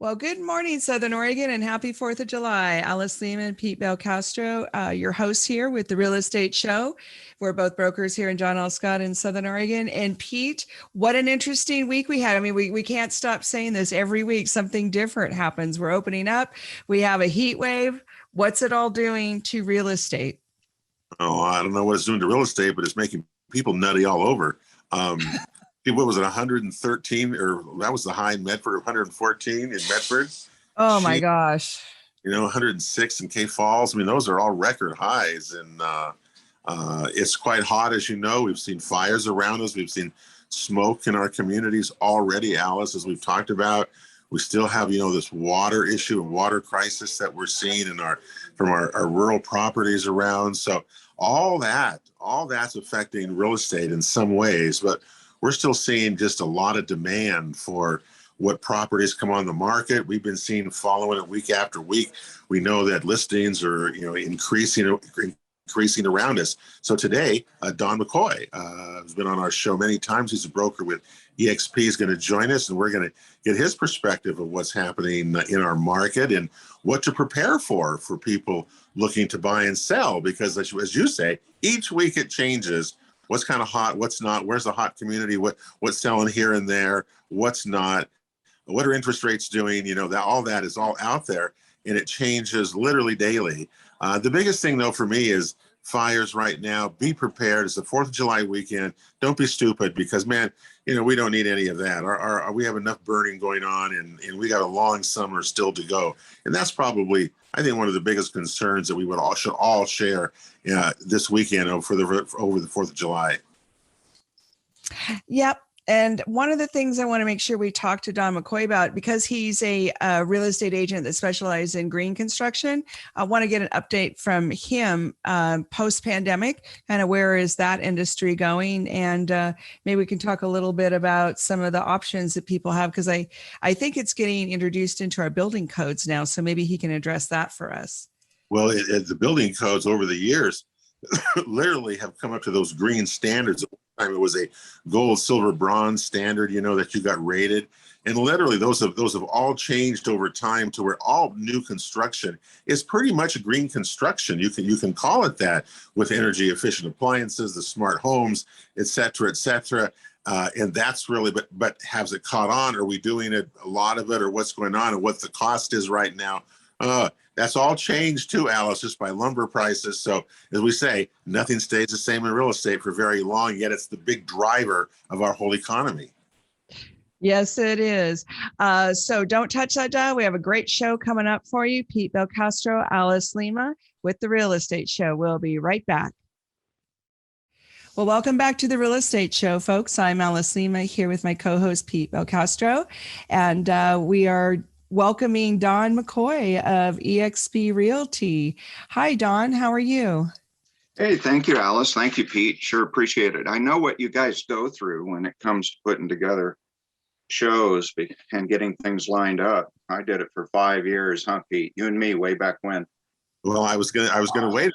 Well, good morning, Southern Oregon, and happy 4th of July. Alice Lehman, Pete Belcastro, your hosts here with the Real Estate Show. We're both brokers here in John L. Scott in Southern Oregon. And Pete, what an interesting week we had. I mean, we can't stop saying this every week. Something different happens. We're opening up. We have a heat wave. What's it all doing to real estate? Oh, I don't know what it's doing to real estate, but it's making people nutty all over. What was it, 113, or that was the high in Medford, 114 in Medford. Oh my gosh. 106 in K Falls. I mean, those are all record highs. And it's quite hot, as you know. We've seen fires around us. We've seen smoke in our communities already, Alice, as we've talked about. We still have, this water issue and water crisis that we're seeing from our rural properties around. So all that's affecting real estate in some ways, but we're still seeing just a lot of demand for what properties come on the market. We've been seeing following it week after week. We know that listings are, increasing around us. So today, Don McCoy has been on our show many times. He's a broker with EXP. Is going to join us, and we're going to get his perspective of what's happening in our market and what to prepare for people looking to buy and sell. Because as you say, each week it changes. What's kind of hot, what's not, where's the hot community, what's selling here and there, what's not, what are interest rates doing, all that is all out there, and it changes literally daily. The biggest thing, though, for me is fires right now. Be prepared. It's the 4th of July weekend. Don't be stupid because, man, we don't need any of that. We have enough burning going on, and we got a long summer still to go. And that's probably, I think, one of the biggest concerns that we should all share this weekend over the 4th of July. Yep. And one of the things I want to make sure we talk to Don McCoy about, because he's a real estate agent that specializes in green construction, I want to get an update from him post-pandemic, kind of where is that industry going? And maybe we can talk a little bit about some of the options that people have, because I think it's getting introduced into our building codes now. So maybe he can address that for us. Well, the building codes over the years literally have come up to those green standards. Time it was a gold, silver, bronze standard, that you got rated, and literally those have all changed over time to where all new construction is pretty much green construction. You can call it that with energy efficient appliances, the smart homes, et cetera, and that's really. But has it caught on? Are we doing it, a lot of it, or what's going on, and what the cost is right now? That's all changed too, Alice, just by lumber prices. So as we say, nothing stays the same in real estate for very long, yet it's the big driver of our whole economy. Yes, it is. So don't touch that dial. We have a great show coming up for you. Pete Belcastro, Alice Lima with the Real Estate Show. We'll be right back. Well, welcome back to the Real Estate Show, folks. I'm Alice Lima here with my co-host, Pete Belcastro, and we are welcoming Don McCoy of EXP Realty. Hi, Don. How are you? Hey, thank you, Alice. Thank you, Pete. Sure appreciate it. I know what you guys go through when it comes to putting together shows and getting things lined up. I did it for 5 years, huh, Pete? You and me way back when. Well, I was gonna wait.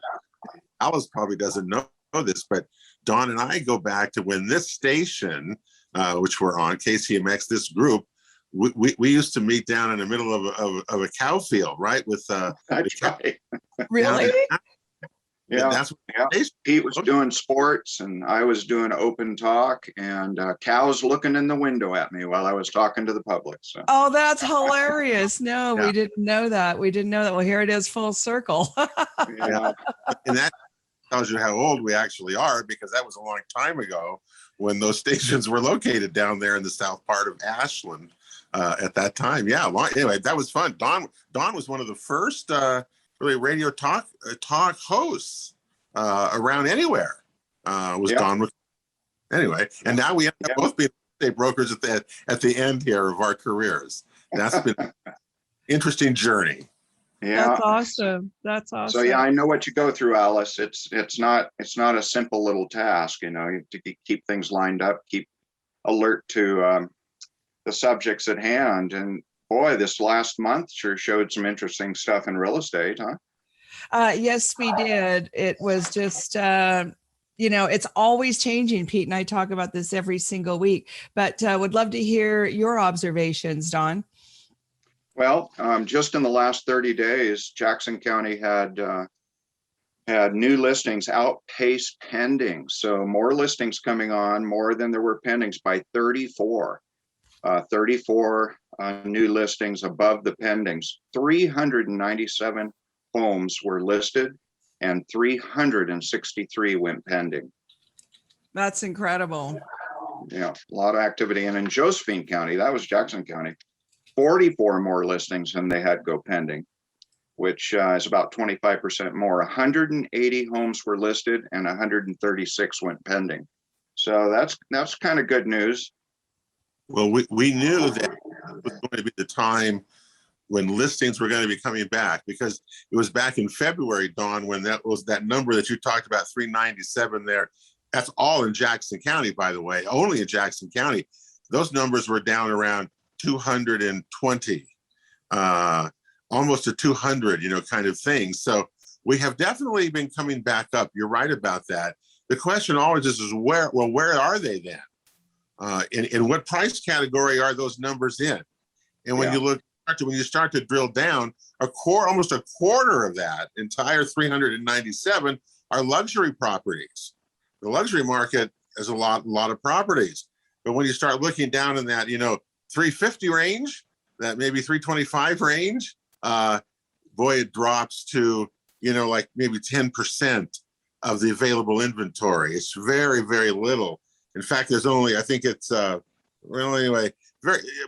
Alice probably doesn't know this, but Don and I go back to when this station, which we're on, KCMX, this group, we used to meet down in the middle of a cow field, right? With that's right. Really? Yeah, that's Pete was doing sports and I was doing open talk, and cows looking in the window at me while I was talking to the public. So. Oh, that's hilarious. No, yeah. We didn't know that. Well, here it is, full circle. Yeah. And that tells you how old we actually are, because that was a long time ago when those stations were located down there in the south part of Ashland. At that time, yeah. Anyway, that was fun. Don was one of the first really radio talk hosts around anywhere. Don. Anyway, and now we end up both being estate brokers at the end here of our careers. That's been an interesting journey. Yeah, That's awesome. So yeah, I know what you go through, Alice. It's not a simple little task. You have to keep things lined up, keep alert to the subjects at hand. And boy, this last month sure showed some interesting stuff in real estate, huh? Yes, we did. It was just, it's always changing. Pete and I talk about this every single week, but would love to hear your observations, Don. Well, just in the last 30 days, Jackson County had new listings outpace pendings. So more listings coming on, more than there were pendings by 34. 34 new listings above the pendings. 397 homes were listed and 363 went pending. That's incredible. Yeah, a lot of activity. And in Josephine County, that was Jackson County, 44 more listings than they had go pending, which is about 25% more. 180 homes were listed and 136 went pending. So that's kind of good news. Well, we knew that it was going to be the time when listings were going to be coming back, because it was back in February, Dawn, when that number that you talked about, 397 there. That's all in Jackson County, by the way, only in Jackson County. Those numbers were down around 220, almost to 200, kind of thing. So we have definitely been coming back up. You're right about that. The question always is where are they then? In what price category are those numbers in? And when you start to drill down, almost a quarter of that entire 397 are luxury properties. The luxury market is a lot of properties, but when you start looking down in that 350 range, that maybe 325 range, boy, it drops to like maybe 10% of the available inventory. It's very, very little. In fact, there's only, I think it's well, anyway,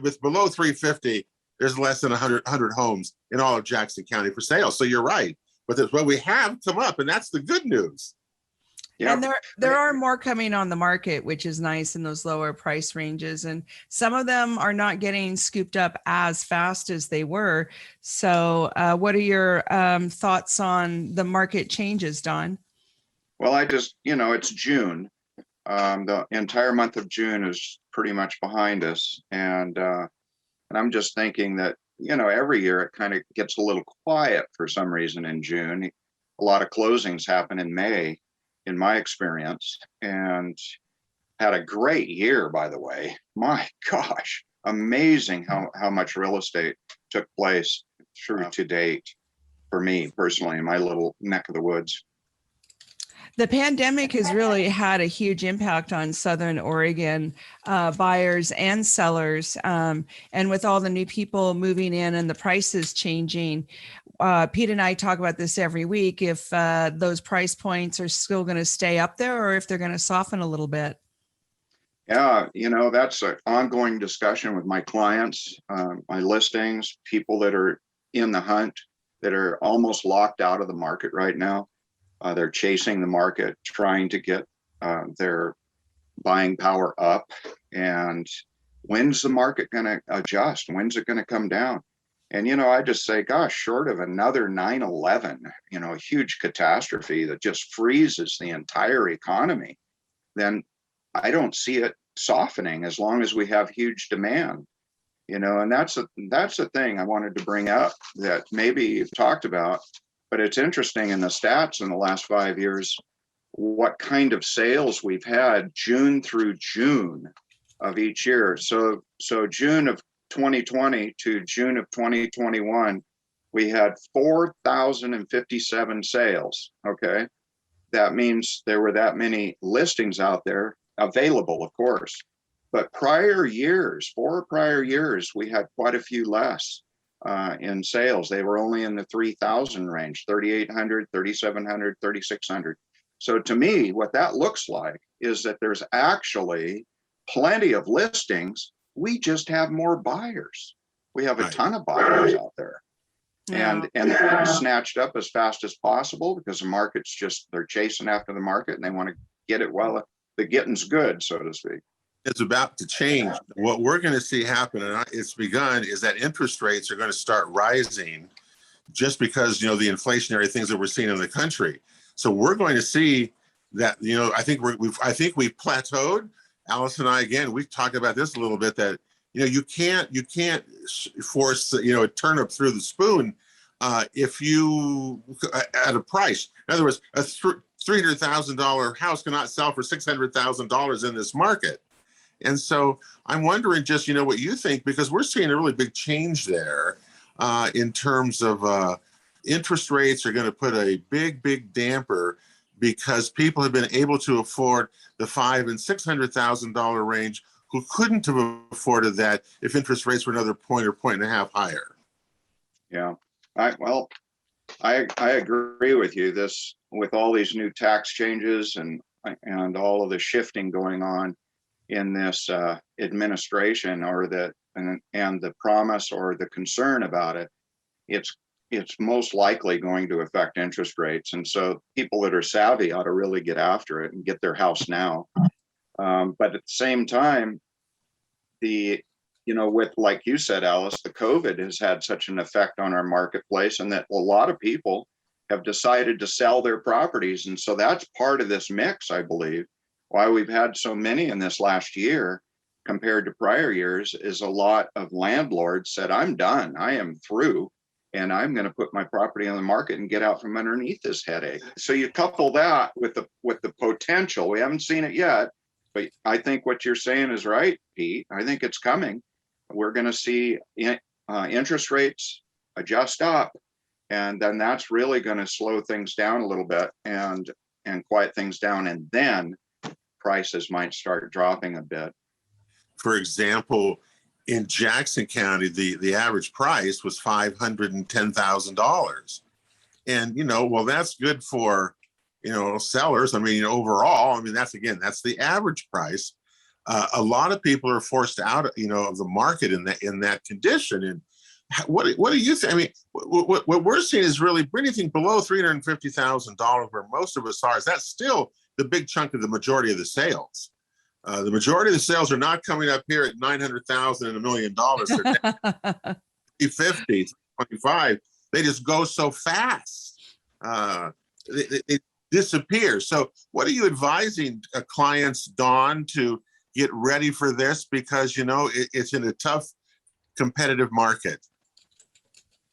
with below 350, there's less than 100 homes in all of Jackson County for sale. So you're right, but we have come up, and that's the good news. Yep. And there are more coming on the market, which is nice in those lower price ranges. And some of them are not getting scooped up as fast as they were. So what are your thoughts on the market changes, Don? Well, it's June. The entire month of June is pretty much behind us. And I'm just thinking that, every year it kind of gets a little quiet for some reason in June. A lot of closings happen in May, in my experience, and had a great year, by the way. My gosh, amazing how much real estate took place to date for me personally in my little neck of the woods. The pandemic has really had a huge impact on Southern Oregon buyers and sellers. And with all the new people moving in and the prices changing, Pete and I talk about this every week, if those price points are still going to stay up there or if they're going to soften a little bit. Yeah, that's an ongoing discussion with my clients, my listings, people that are in the hunt, that are almost locked out of the market right now. They're chasing the market, trying to get their buying power up. And when's the market going to adjust? When's it going to come down? And, I just say, gosh, short of another 9/11, a huge catastrophe that just freezes the entire economy, then I don't see it softening as long as we have huge demand. And that's a thing I wanted to bring up that maybe you've talked about. But it's interesting in the stats in the last 5 years, what kind of sales we've had June through June of each year. So June of 2020 to June of 2021, we had 4,057 sales. Okay. That means there were that many listings out there available, of course. But 4 prior years, we had quite a few less. In sales. They were only in the 3,000 range, 3,800, 3,700, 3,600. So to me, what that looks like is that there's actually plenty of listings. We just have more buyers. We have a ton of buyers out there. Yeah. And they're snatched up as fast as possible because the market's they're chasing after the market and they want to get it while the getting's good, so to speak. It's about to change. What we're going to see happen, and it's begun, is that interest rates are going to start rising just because, the inflationary things that we're seeing in the country. So we're going to see that, I think we've plateaued. Alice and I, again, we've talked about this a little bit, that, you can't force, a turnip through the spoon if you, at a price. In other words, a $300,000 house cannot sell for $600,000 in this market. And so I'm wondering just, what you think, because we're seeing a really big change there. in terms of interest rates are going to put a big damper because people have been able to afford the $500,000 and $600,000 range who couldn't have afforded that if interest rates were another point or point and a half higher. Yeah, I agree with you. This, with all these new tax changes and all of the shifting going on in this administration, or and the promise or the concern about it, it's most likely going to affect interest rates. And so people that are savvy ought to really get after it and get their house now. But at the same time, with, like you said, Alice, the COVID has had such an effect on our marketplace, and that a lot of people have decided to sell their properties. And so that's part of this mix, I believe, why we've had so many in this last year compared to prior years, is a lot of landlords said, I'm done, I am through, and I'm going to put my property on the market and get out from underneath this headache. So you couple that with the potential, we haven't seen it yet, but I think what you're saying is right, Pete. I think it's coming. We're going to see interest rates adjust up, and then that's really going to slow things down a little bit and quiet things down, and then prices might start dropping a bit. For example, in Jackson County, the average price was $510,000, and well, that's good for sellers. I mean, overall, I mean, that's the average price. A lot of people are forced out, of the market in that condition. And what do you think? I mean, what we're seeing is really anything below $350,000, where most of us are. Is that still the big chunk of the majority of the sales? The majority of the sales are not coming up here at $900,000 and $1 million. They're 50, 25. They just go so fast. They disappear. So, what are you advising clients, Dawn, to get ready for this, because it's in a tough competitive market?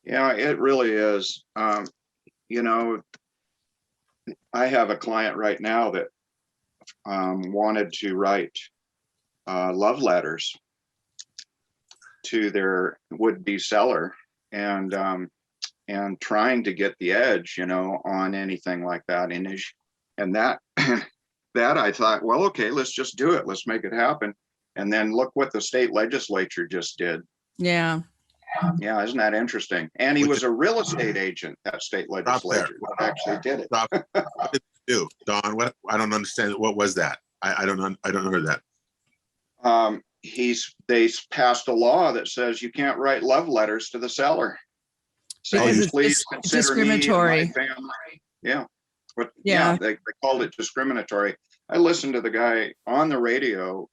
Yeah, it really is. I have a client right now that wanted to write love letters to their would-be seller, and trying to get the edge, on anything like that. And that that I thought, well, okay, let's just do it. Let's make it happen. And then look what the state legislature just did. Yeah. Yeah, isn't that interesting? And he was a real estate agent, that state legislature that actually did it. What did they do, Don? What? I don't understand. What was that? I don't know that. They passed a law that says you can't write love letters to the seller. So please consider discriminatory. me and my family. Yeah. But yeah, they called it discriminatory. I listened to the guy on the radio,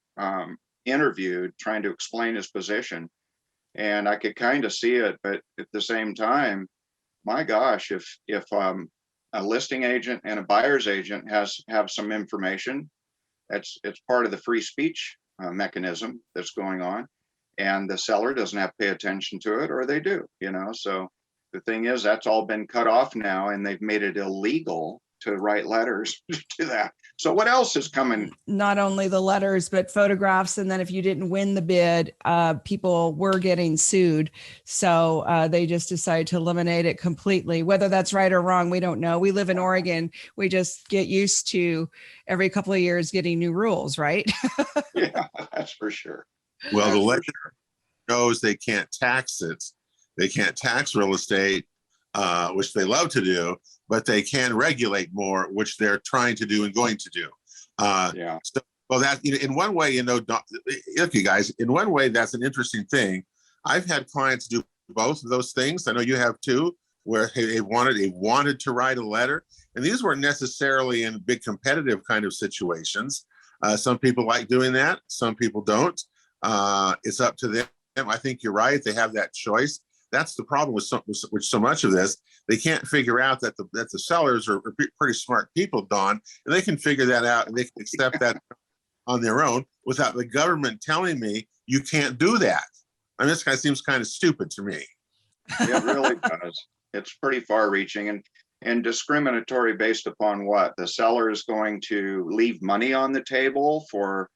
interviewed, trying to explain his position, and I could kind of see it. But at the same time, my gosh, if a listing agent and a buyer's agent have some information, it's part of the free speech mechanism that's going on, and the seller doesn't have to pay attention to it, or they do. So the thing is, that's all been cut off now, and they've made it illegal to write letters to that. So what else is coming? Not only the letters, but photographs. And then if you didn't win the bid, people were getting sued. So they just decided to eliminate it completely. Whether that's right or wrong, we don't know. We live in Oregon. We just get used to every couple of years getting new rules, right? Yeah, that's for sure. Well, the legislature knows they can't tax it. They can't tax real estate, which they love to do, but they can regulate more, which they're trying to do and going to do. Yeah. So, well, that in one way, look, you guys, in one way, that's an interesting thing. I've had clients do both of those things. I know you have too, where they wanted to write a letter, and these weren't necessarily in big competitive kind of situations. Some people like doing that. Some people don't. It's up to them. I think you're right. They have that choice. That's the problem with so much of this. They can't figure out that the sellers are pretty smart people, Don, and they can figure that out, and they can accept that on their own without the government telling me you can't do that. I mean, this guy seems kind of stupid to me. It really does. It's pretty far-reaching and discriminatory based upon what? The seller is going to leave money on the table for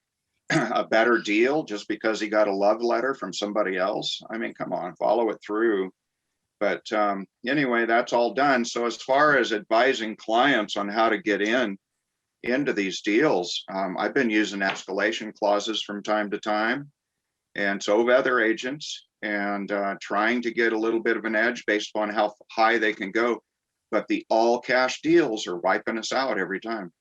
a better deal just because he got a love letter from somebody else. I mean, come on, follow it through. But anyway, that's all done. So as far as advising clients on how to get into these deals, I've been using escalation clauses from time to time, and so have other agents, and trying to get a little bit of an edge based upon how high they can go. But the all cash deals are wiping us out every time.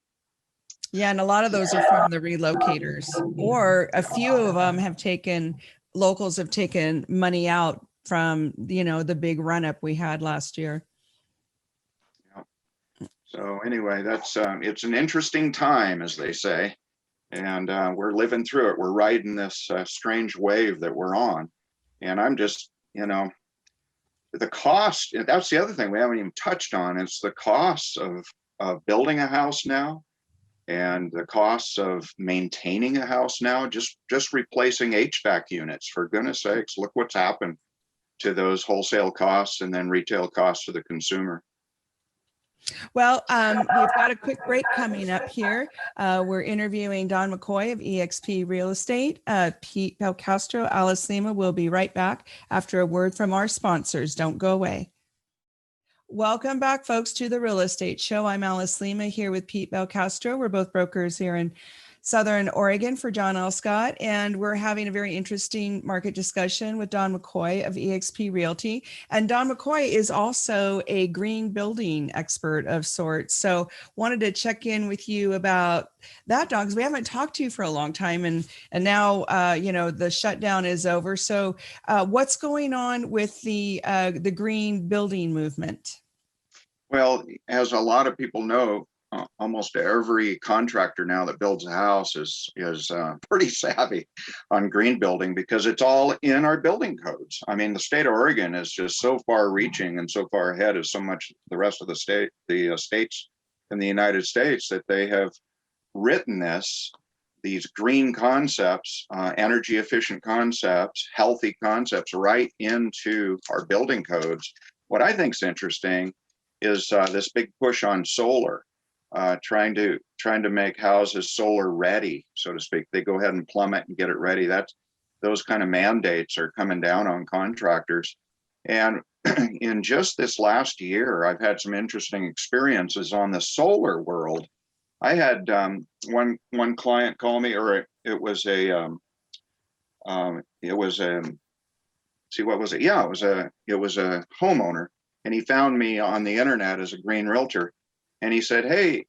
Yeah, and a lot of those are from the relocators, or a few of them locals have taken money out from, the big run up we had last year. So anyway, that's it's an interesting time, as they say, and we're living through it. We're riding this strange wave that we're on, and I'm just, the cost. That's the other thing we haven't even touched on. It's the costs of building a house now, and the costs of maintaining a house now. Just replacing HVAC units, for goodness sakes, look what's happened to those wholesale costs and then retail costs to the consumer. Well, we've got a quick break coming up here. We're interviewing Don McCoy of EXP Real Estate. Pete Belcastro, Alice Lima will be right back after a word from our sponsors. Don't go away. Welcome back, folks, to the Real Estate Show. I'm Alice Lima here with Pete Belcastro. We're both brokers here in Southern Oregon for John L. Scott, and we're having a very interesting market discussion with Don McCoy of EXP Realty. And Don McCoy is also a green building expert of sorts. So wanted to check in with you about that, Don, because we haven't talked to you for a long time, and now the shutdown is over. So what's going on with the green building movement? Well, as a lot of people know, almost every contractor now that builds a house is pretty savvy on green building, because it's all in our building codes. I mean, the state of Oregon is just so far reaching and so far ahead of so much the rest of the states in the United States, that they have written these green concepts, energy efficient concepts, healthy concepts right into our building codes. What I think is interesting is this big push on solar. Trying to make houses solar ready, so to speak. They go ahead and plumb it and get it ready. Those kind of mandates are coming down on contractors. And in just this last year, I've had some interesting experiences on the solar world. I had one client call me, or it was a homeowner, and he found me on the internet as a green realtor. And he said, hey,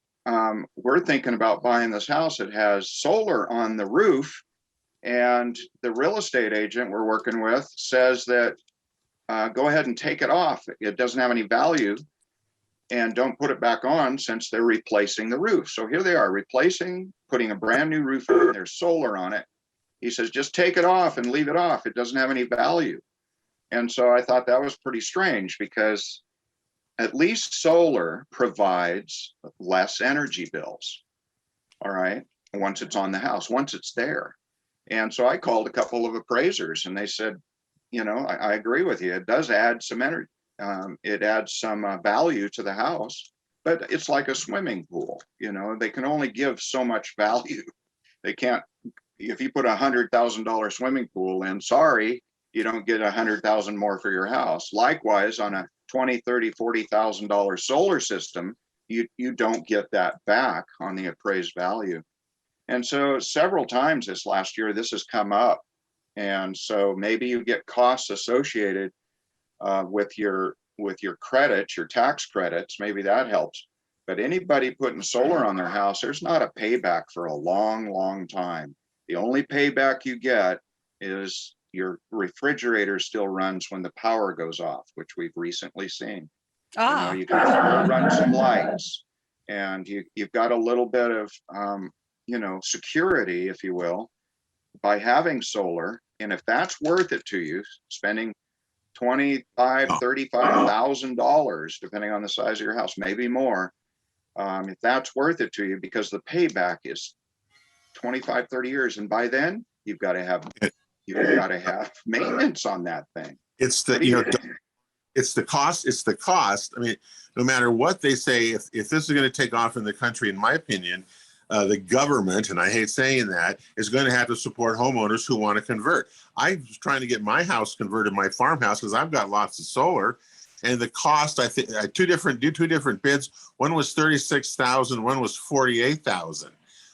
we're thinking about buying this house. It has solar on the roof. And the real estate agent we're working with says that go ahead and take it off. It doesn't have any value. And don't put it back on, since they're replacing the roof. So here they are putting a brand new roof on. There's solar on it. He says, just take it off and leave it off. It doesn't have any value. And so I thought that was pretty strange, because at least solar provides less energy bills, all right, once it's on the house, once it's there. And so I called a couple of appraisers, and they said, I agree with you. It does add some energy. It adds some value to the house, but it's like a swimming pool. They can only give so much value. They can't, if you put $100,000 swimming pool in, sorry, you don't get $100,000 more for your house. Likewise, on a $20,000, $30,000, $40,000 solar system, you don't get that back on the appraised value. And so several times this last year, this has come up. And so maybe you get costs associated with your credits, your tax credits. Maybe that helps. But anybody putting solar on their house, there's not a payback for a long, long time. The only payback you get is your refrigerator still runs when the power goes off, which we've recently seen. You can run some lights, and you've got a little bit of security, if you will, by having solar. And if that's worth it to you, spending $25,000, $35,000, depending on the size of your house, maybe more, if that's worth it to you, because the payback is 25, 30 years, and by then you've got to have maintenance on that thing. It's the it's the cost. It's the cost. I mean, no matter what they say, if this is going to take off in the country, in my opinion, the government, and I hate saying that, is going to have to support homeowners who want to convert. I was trying to get my house converted, my farmhouse, because I've got lots of solar, And the cost, I think, two different bids. One was 36,000, one was 48,000.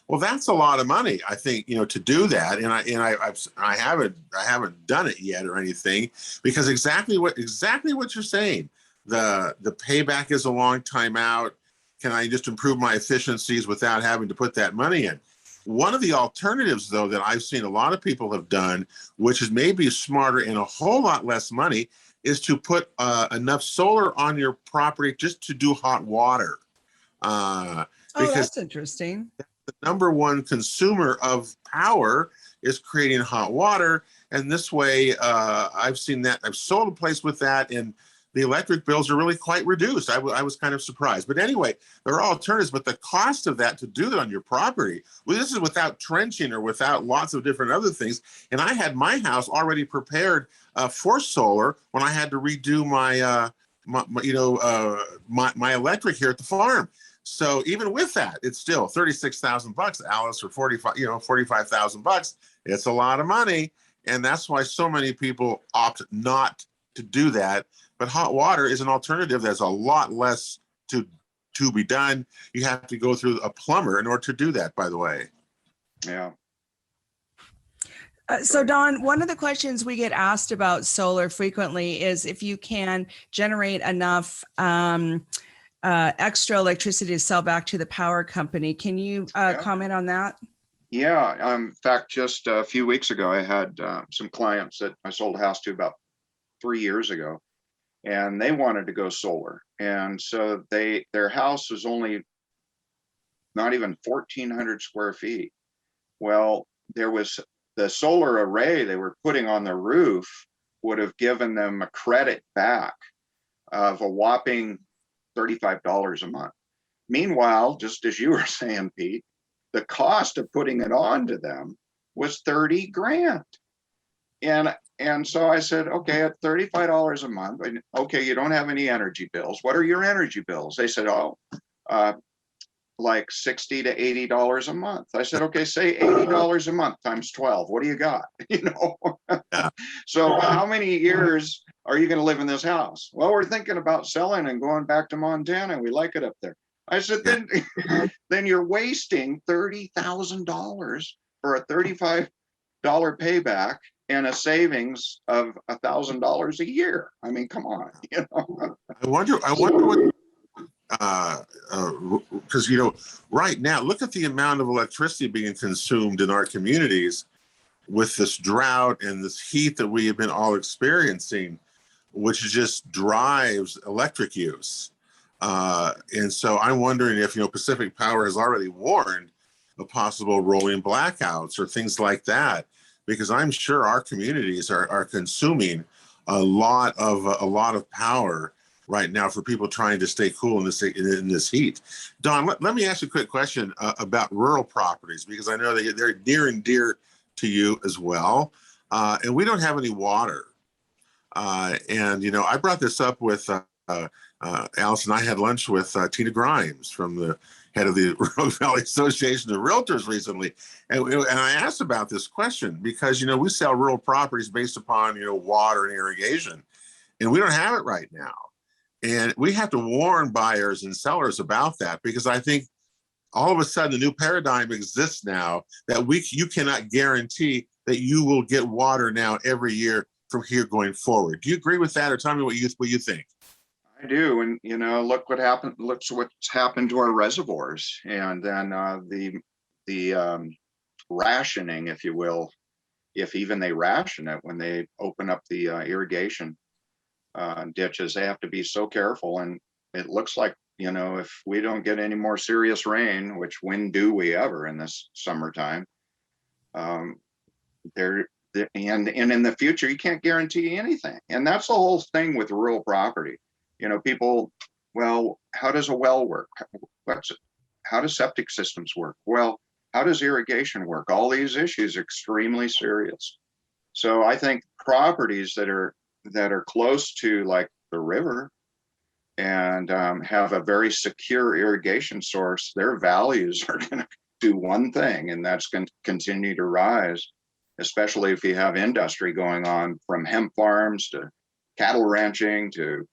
Well, that's a lot of money, I think, to do that. And I haven't done it yet or anything, because exactly what you're saying. The payback is a long time out. Can I just improve my efficiencies without having to put that money in? One of the alternatives, though, that I've seen a lot of people have done, which is maybe smarter and a whole lot less money, is to put enough solar on your property just to do hot water. Oh, Because that's interesting. the number one consumer of power is creating hot water. And this way, I've seen that. I've sold a place with that, and the electric bills are really quite reduced. I was kind of surprised. But anyway, there are alternatives, but the cost of that to do it on your property, well, this is without trenching or without lots of different other things. And I had my house already prepared for solar when I had to redo my electric here at the farm. So even with that, it's still $36,000, Alice, or $45,000. It's a lot of money. And that's why so many people opt not to do that. But hot water is an alternative that's a lot less to be done. You have to go through a plumber in order to do that, by the way. Yeah. So Don, one of the questions we get asked about solar frequently is if you can generate enough extra electricity to sell back to the power company. Can you comment on that? Yeah. In fact, just a few weeks ago, I had some clients that I sold a house to about 3 years ago, and they wanted to go solar. And so their house was only not even 1,400 square feet. Well, there was the solar array they were putting on the roof would have given them a credit back of a whopping $35 a month. Meanwhile, just as you were saying, Pete, the cost of putting it on to them was 30 grand. And so I said, okay, at $35 a month, okay, you don't have any energy bills. What are your energy bills? They said, like $60 to $80 a month. I said, okay, say $80 a month times 12. What do you got? So how many years are you going to live in this house? Well, we're thinking about selling and going back to Montana. We like it up there. I said, then you're wasting $30,000 for a $35 payback and a savings of $1,000 a year. I mean, come on. I wonder what. Because right now, look at the amount of electricity being consumed in our communities with this drought and this heat that we have been all experiencing, which just drives electric use. And so I'm wondering if Pacific Power has already warned of possible rolling blackouts or things like that, because I'm sure our communities are consuming a lot of power right now for people trying to stay cool in this heat. Don, let me ask you a quick question about rural properties, because I know they're near and dear to you as well. And we don't have any water. And I brought this up with Alice, and I had lunch with Tina Grimes, from the head of the Rogue Valley Association of Realtors recently. And I asked about this question because, we sell rural properties based upon, water and irrigation, and we don't have it right now. And we have to warn buyers and sellers about that, because I think all of a sudden a new paradigm exists now that you cannot guarantee that you will get water now every year from here going forward. Do you agree with that, or tell me what you think? I do. And, look what happened. Looks what's happened to our reservoirs. And then the rationing, if you will, if even they ration it when they open up the irrigation ditches, they have to be so careful. And it looks like, if we don't get any more serious rain, which when do we ever in this summertime, and in the future, you can't guarantee anything. And that's the whole thing with rural property. People, well, how does a well work? How do septic systems work? Well, how does irrigation work? All these issues are extremely serious. So I think properties that are close to, like, the river and have a very secure irrigation source, their values are going to do one thing, and that's going to continue to rise, especially if you have industry going on, from hemp farms to cattle ranching to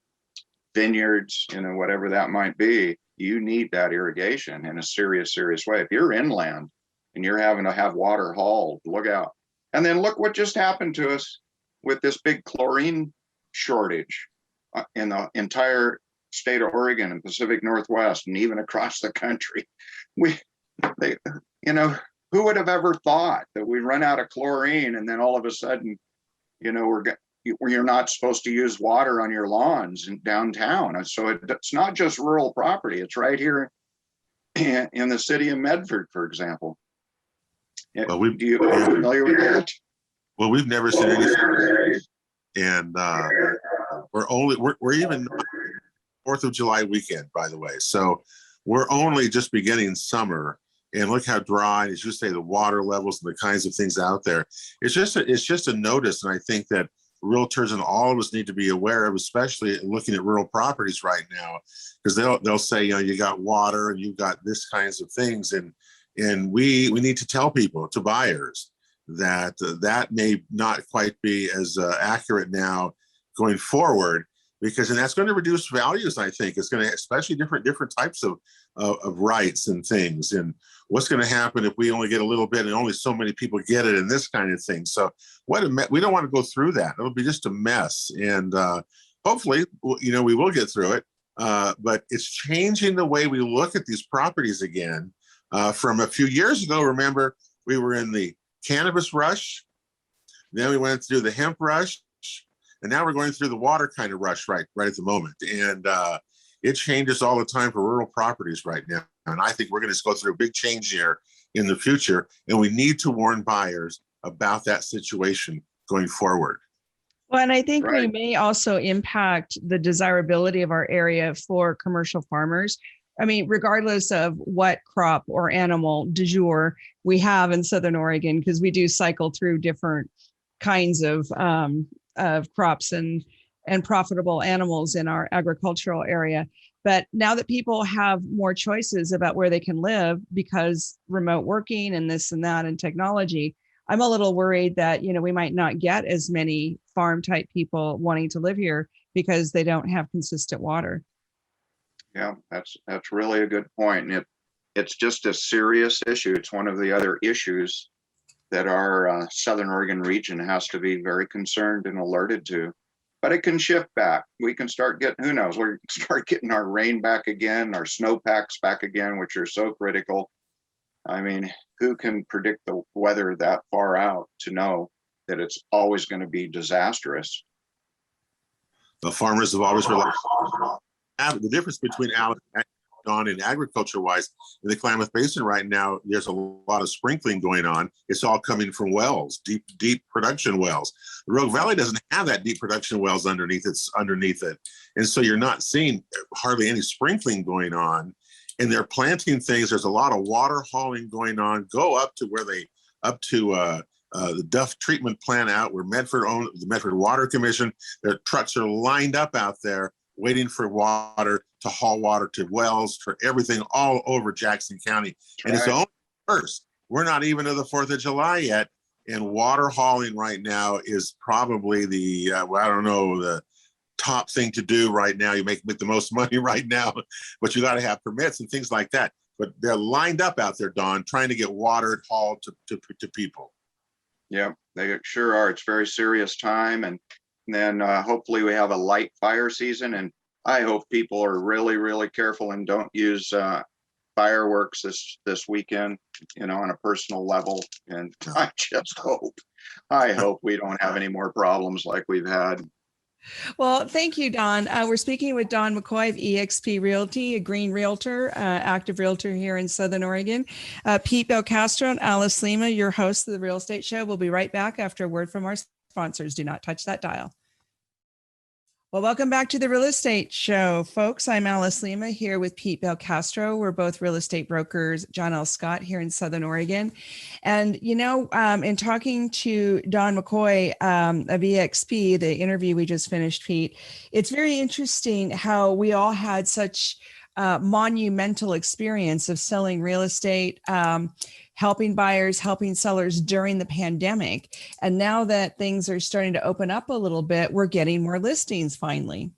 vineyards, whatever that might be, you need that irrigation in a serious way. If you're inland and you're having to have water hauled, look out. And then look what just happened to us with this big chlorine shortage in the entire state of Oregon and Pacific Northwest, and even across the country. Who would have ever thought that we run out of chlorine and then all of a sudden, you're not supposed to use water on your lawns in downtown. And so it's not just rural property. It's right here in the city of Medford, for example. Well, are you familiar with that? Well, we've never seen anything, and we're even 4th of July weekend, by the way. So we're only just beginning summer, and look how dry, as you say, the water levels and the kinds of things out there. It's just a notice, and I think that realtors and all of us need to be aware of, especially looking at rural properties right now, because they'll say, you got water and you've got this kinds of things, and we need to tell people, to buyers, that that may not quite be as accurate now going forward, because that's going to reduce values. I think it's going to, especially different types of rights and things, and what's going to happen if we only get a little bit and only so many people get it, and this kind of thing. So we don't want to go through that. It'll be just a mess, and hopefully we will get through it, but it's changing the way we look at these properties again. From a few years ago, remember, we were in the cannabis rush, then we went through the hemp rush, and now we're going through the water kind of rush right at the moment. And it changes all the time for rural properties right now. And I think we're going to go through a big change here in the future. And we need to warn buyers about that situation going forward. Well, and I think Right. we may also impact the desirability of our area for commercial farmers. I mean, regardless of what crop or animal du jour we have in Southern Oregon, because we do cycle through different kinds of crops and profitable animals in our agricultural area. But now that people have more choices about where they can live because remote working and this and that and technology, I'm a little worried that, we might not get as many farm type people wanting to live here because they don't have consistent water. Yeah, that's really a good point. And it's just a serious issue. It's one of the other issues that our Southern Oregon region has to be very concerned and alerted to. But it can shift back. We can start getting, who knows, we can start getting our rain back again, our snowpacks back again, which are so critical. I mean, who can predict the weather that far out to know that it's always going to be disastrous? The farmers have always relied. The difference between Alex and Don in agriculture wise in the Klamath Basin right now, there's a lot of sprinkling going on. It's all coming from wells, deep production wells. The Rogue Valley doesn't have that deep production wells underneath it. And so you're not seeing hardly any sprinkling going on. And they're planting things. There's a lot of water hauling going on. Go up to the Duff treatment plant out where Medford owns the Medford Water Commission. Their trucks are lined up out there waiting for water, to haul water to wells, for everything all over Jackson County. And it's only first. We're not even to the 4th of July yet. And water hauling right now is probably the top thing to do right now. You make the most money right now, but you got to have permits and things like that. But they're lined up out there, Don, trying to get water hauled to people. Yeah, they sure are. It's a very serious time. And then hopefully we have a light fire season. And I hope people are really, really careful and don't use fireworks this weekend, on a personal level. And I hope we don't have any more problems like we've had. Well, thank you, Don. We're speaking with Don McCoy of EXP Realty, a green realtor, active realtor here in Southern Oregon. Pete Belcastro and Alice Lima, your hosts of the Real Estate Show. We'll be right back after a word from our sponsors. Do not touch that dial. Well, welcome back to the Real Estate Show, folks. I'm Alice Lima here with Pete Belcastro. We're both real estate brokers, John L. Scott here in Southern Oregon. And, in talking to Don McCoy of EXP, the interview we just finished, Pete, it's very interesting how we all had such monumental experience of selling real estate, helping buyers, helping sellers during the pandemic. And now that things are starting to open up a little bit, we're getting more listings finally.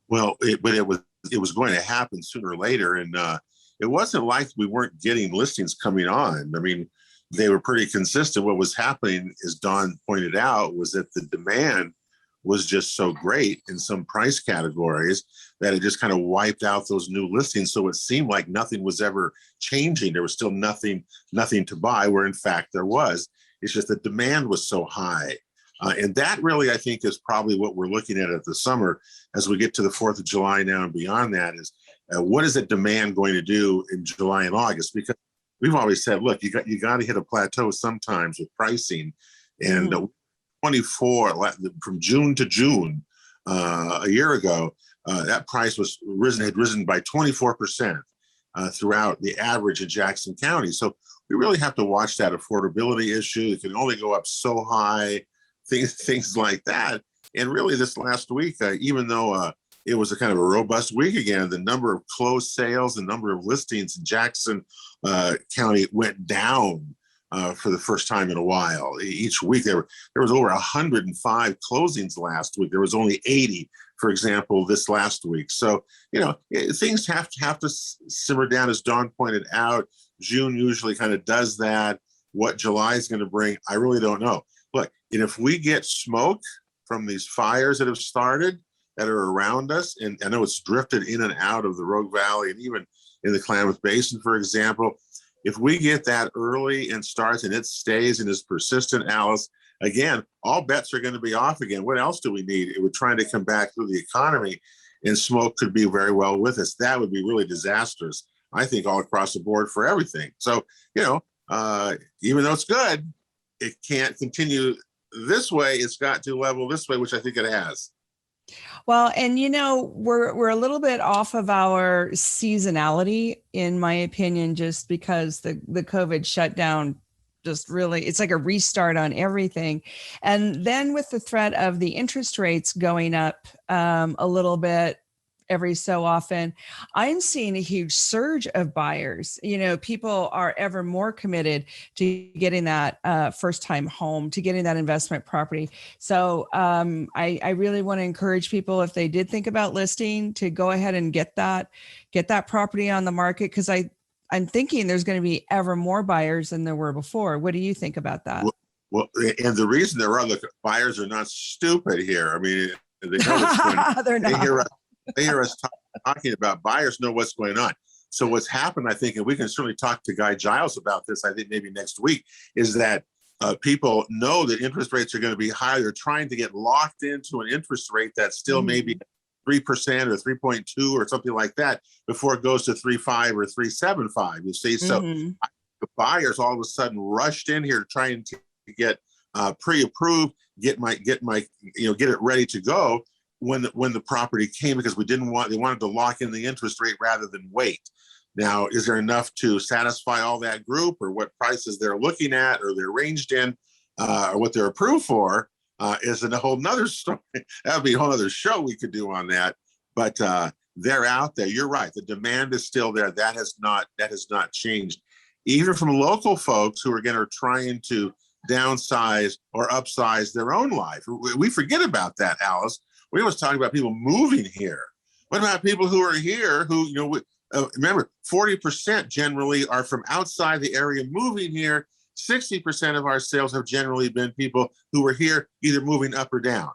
Well, but it was going to happen sooner or later, and it wasn't like we weren't getting listings coming on. I mean, they were pretty consistent. What was happening, as Don pointed out, was that the demand was just so great in some price categories that it just kind of wiped out those new listings. So it seemed like nothing was ever changing. There was still nothing to buy, where in fact there was. It's just the demand was so high. And that really, I think, is probably what we're looking at the summer as we get to the 4th of July now and beyond that is what is that demand going to do in July and August? Because we've always said, look, you got to hit a plateau sometimes with pricing. And 24 from June to June a year ago, that price had risen by 24% throughout the average in Jackson County. So we really have to watch that affordability issue. It can only go up so high, things like that. And really this last week, even though it was a kind of a robust week again, the number of closed sales, the number of listings in Jackson County went down for the first time in a while. Each week there was over 105 closings last week. There was only 80, for example, this last week. So, things have to simmer down, as Dawn pointed out. June usually kind of does that. What July is going to bring, I really don't know. Look, and if we get smoke from these fires that have started that are around us, and I know it's drifted in and out of the Rogue Valley and even in the Klamath Basin, for example, if we get that early and starts and it stays and is persistent, Alice, again, all bets are going to be off again. What else do we need? It would try to come back through the economy, and smoke could be very well with us. That would be really disastrous, I think, all across the board for everything. So, even though it's good, it can't continue this way. It's got to level this way, which I think it has. Well, and we're a little bit off of our seasonality, in my opinion, just because the COVID shutdown just really, it's like a restart on everything. And then with the threat of the interest rates going up a little bit every so often, I'm seeing a huge surge of buyers. People are ever more committed to getting that first time home, to getting that investment property. So I really want to encourage people, if they did think about listing, to go ahead and get that property on the market, because I'm thinking there's going to be ever more buyers than there were before. What do you think about that? Well, and the reason there are, look, buyers are not stupid here. I mean, they know what's going on. They're not. They hear us talking about, buyers know what's going on. So what's happened, I think, and we can certainly talk to Guy Giles about this, I think maybe next week, is that people know that interest rates are going to be high. They're trying to get locked into an interest rate that's still maybe 3% or 3.2 or something like that before it goes to 3.5 or 3.75. You see, so the buyers all of a sudden rushed in here trying to get pre-approved, get it ready to go when the property came, because they wanted to lock in the interest rate rather than wait. Now, is there enough to satisfy all that group, or what prices they're looking at, or they're ranged in, or what they're approved for, is a whole nother story. That would be a whole other show we could do on that. But they're out there. You're right. The demand is still there. That has not changed. Even from local folks who are trying to downsize or upsize their own life. We forget about that, Alice. We always talk about people moving here. What about people who are here who, remember, 40% generally are from outside the area moving here. 60% of our sales have generally been people who were here either moving up or down.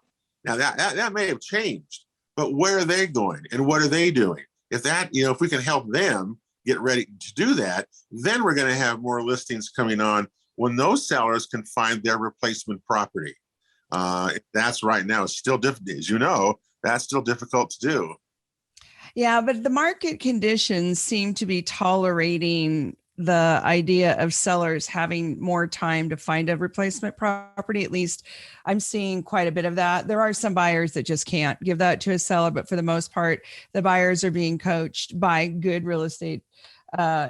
Now that may have changed, but where are they going and what are they doing? If we can help them get ready to do that, then we're going to have more listings coming on when those sellers can find their replacement property. That's right now, it's still difficult. As you know, that's still difficult to do. Yeah, but the market conditions seem to be tolerating the idea of sellers having more time to find a replacement property. At least I'm seeing quite a bit of that. There are some buyers that just can't give that to a seller, but for the most part, the buyers are being coached by good real estate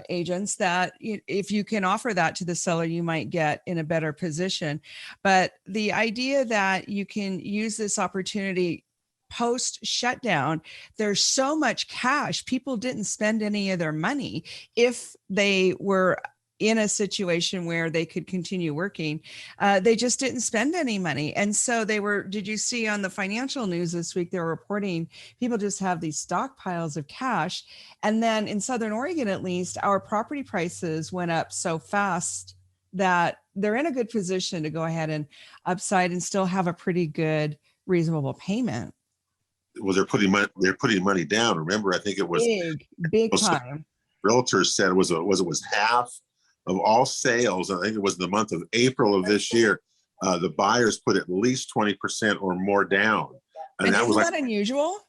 agents that if you can offer that to the seller, you might get in a better position. But the idea that you can use this opportunity post shutdown, there's so much cash. People didn't spend any of their money if they were in a situation where they could continue working. They just didn't spend any money. And so did you see on the financial news this week, they were reporting people just have these stockpiles of cash. And then in Southern Oregon, at least, our property prices went up so fast that they're in a good position to go ahead and upside and still have a pretty good, reasonable payment. Well, they're putting money down. Remember, I think it was big time. Realtors said it was half of all sales. I think it was the month of April of this year. The buyers put at least 20% or more down, and that was like unusual.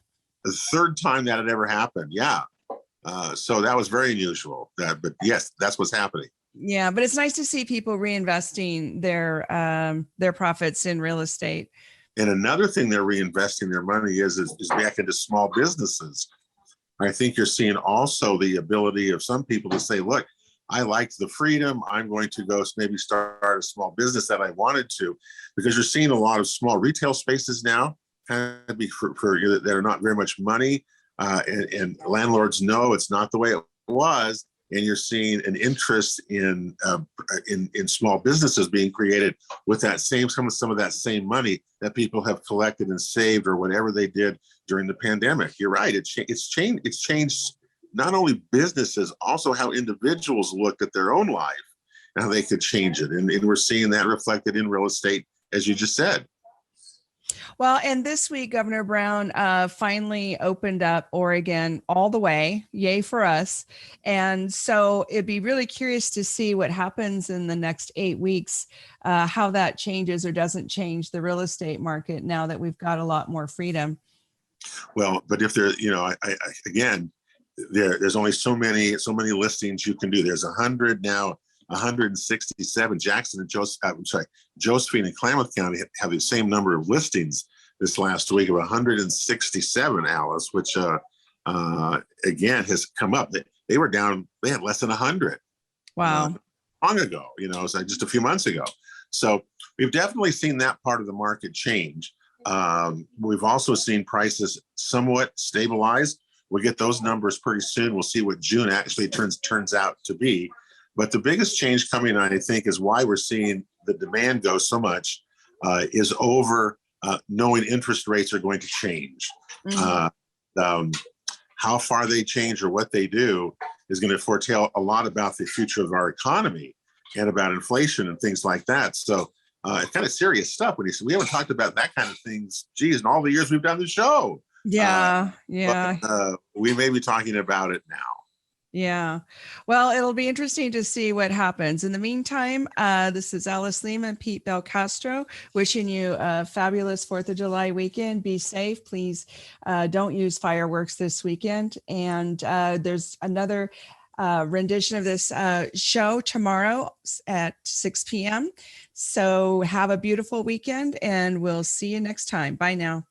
The third time that had ever happened. Yeah, so that was very unusual. But yes, that's what's happening. Yeah, but it's nice to see people reinvesting their profits in real estate. And another thing they're reinvesting their money is back into small businesses. I think you're seeing also the ability of some people to say, look, I liked the freedom. I'm going to go maybe start a small business that I wanted to, because you're seeing a lot of small retail spaces now kind of be for that are not very much money. And landlords know it's not the way it was. And you're seeing an interest in small businesses being created with that some of that same money that people have collected and saved or whatever they did during the pandemic. You're right. It's changed not only businesses, also how individuals looked at their own life and how they could change it. And we're seeing that reflected in real estate, as you just said. Well, and this week, Governor Brown finally opened up Oregon all the way. Yay for us. And so it'd be really curious to see what happens in the next 8 weeks, how that changes or doesn't change the real estate market now that we've got a lot more freedom. Well, but if there, again, there's only so many listings you can do. There's 100 now. 167. Jackson and Josephine and Klamath County have the same number of listings this last week of 167, Alice, which again has come up. They were down. They had less than 100. Wow. Long ago, so just a few months ago. So we've definitely seen that part of the market change. We've also seen prices somewhat stabilize. We'll get those numbers pretty soon. We'll see what June actually turns out to be. But the biggest change coming, I think, is why we're seeing the demand go so much is over knowing interest rates are going to change. Mm-hmm. How far they change or what they do is going to foretell a lot about the future of our economy and about inflation and things like that. So it's kind of serious stuff. When we haven't talked about that kind of things, geez, in all the years we've done the show. Yeah. But, we may be talking about it now. Yeah. Well, it'll be interesting to see what happens. In the meantime, this is Alice Lima and Pete Belcastro wishing you a fabulous 4th of July weekend. Be safe. Please don't use fireworks this weekend. And there's another rendition of this show tomorrow at 6 p.m. So have a beautiful weekend and we'll see you next time. Bye now.